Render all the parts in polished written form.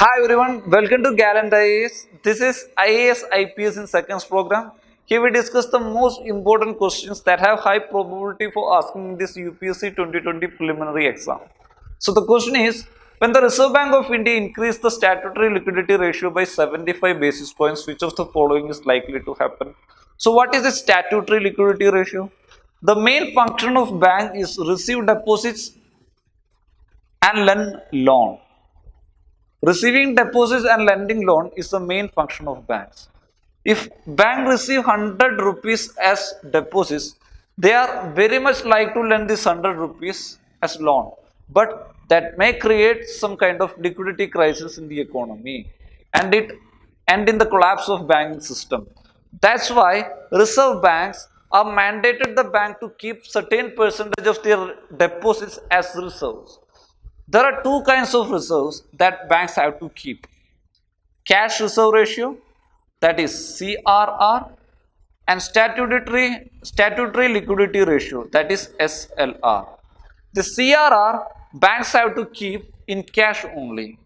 Hi everyone, welcome to Gallant IAS. This is IAS IPS in seconds program. Here we discuss the most important questions that have high probability for asking in this UPSC 2020 preliminary exam. So the question is, when the Reserve Bank of India increased the statutory liquidity ratio by 75 basis points, which of the following is likely to happen? So what is the statutory liquidity ratio? The main function of bank is receive deposits and lend loan. Receiving deposits and lending loan is the main function of banks. If bank receive 100 rupees as deposits, they are very much like to lend this 100 rupees as loan. But that may create some kind of liquidity crisis in the economy and it and in the collapse of banking system. That's why reserve banks are mandated the bank to keep certain percentage of their deposits as reserves. There are two kinds of reserves that banks have to keep. Cash reserve ratio, that is CRR, and statutory liquidity ratio, that is SLR. The CRR banks have to keep in cash only.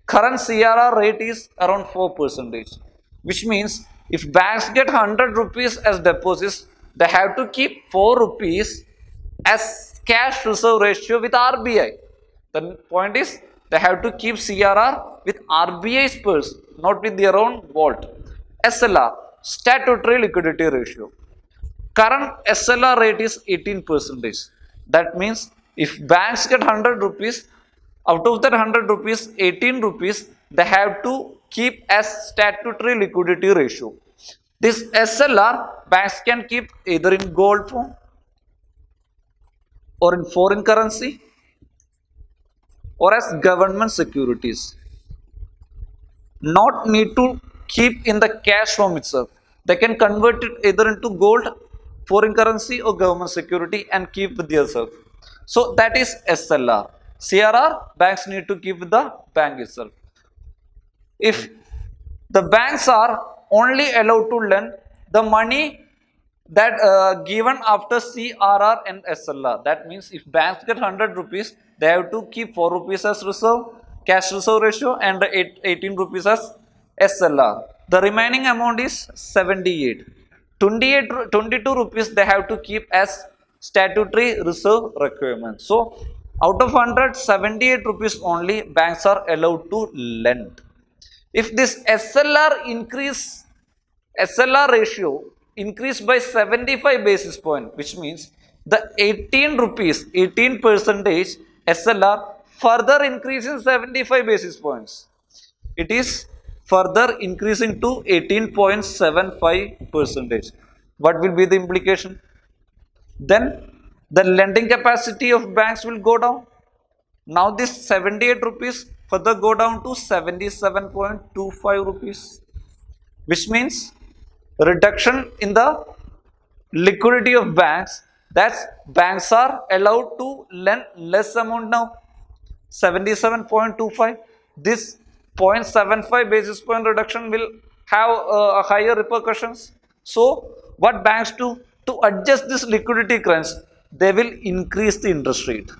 Current CRR rate is around 4%, which means if banks get 100 rupees as deposits, they have to keep 4 rupees as cash reserve ratio with RBI. The point is they have to keep CRR with RBI's purse, not with their own vault. SLR, statutory liquidity ratio. Current SLR rate is 18%. That means if banks get 100 rupees, out of that 100 rupees, 18 rupees, they have to keep as statutory liquidity ratio. This SLR, banks can keep either in gold form or in foreign currency or as government securities. Not need to keep in the cash form itself. They can convert it either into gold, foreign currency or government security and keep with themselves. So that is SLR. CRR, banks need to keep with the bank itself. If the banks are only allowed to lend the money that given after CRR and SLR. That means if banks get 100 rupees, they have to keep 4 rupees as reserve, cash reserve ratio and 18 rupees as SLR. The remaining amount is 78. 22 rupees they have to keep as statutory reserve requirement. So out of 100, 78 rupees only banks are allowed to lend. If this SLR ratio increased by 75 basis point, which means the 18 rupees, 18 percentage SLR further increasing 75 basis points. It is further increasing to 18.75 percentage. What will be the implication? Then the lending capacity of banks will go down. Now this 78 rupees further go down to 77.25 rupees, which means reduction in the liquidity of banks. That's banks are allowed to lend less amount now, 77.25. This 0.75 basis point reduction will have higher repercussions. So what banks do to adjust this liquidity crunch, they will increase the interest rate.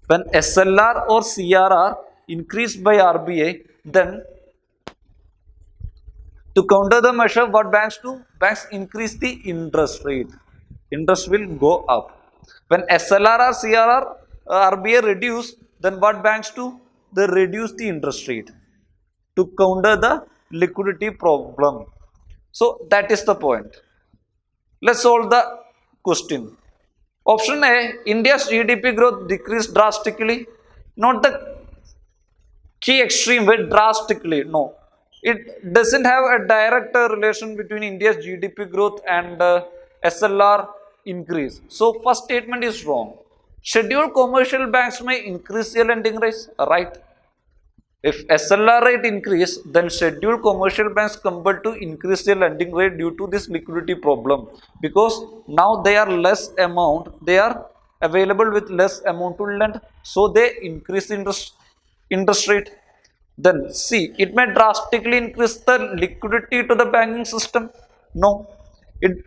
When SLR or CRR increased by RBI, then to counter the measure, what banks do? Banks increase the interest rate. Interest will go up. When SLR or CRR RBI reduce, then what banks do? They reduce the interest rate to counter the liquidity problem. So that is the point. Let's solve the question. Option A, India's GDP growth decreased drastically. Not the key extreme way, drastically. No. It doesn't have a direct relation between India's GDP growth and SLR increase. So first statement is wrong. Scheduled commercial banks may increase their lending rates, right? If SLR rate increase, then scheduled commercial banks compelled to increase their lending rate due to this liquidity problem, because now they are less amount, they are available with less amount to lend, so they increase the interest rate. Then C, it may drastically increase the liquidity to the banking system. No, it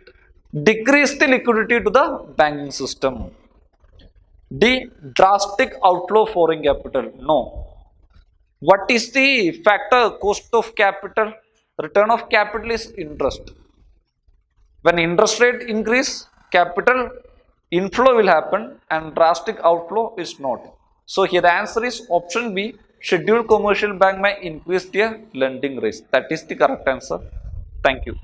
decrease the liquidity to the banking system. D, drastic outflow foreign capital. No, What is the factor cost of capital? Return of capital is interest. When interest rate increase, capital inflow will happen and drastic outflow is not. So here the answer is option B. Scheduled commercial bank may increase their lending rates. That is the correct answer. Thank you.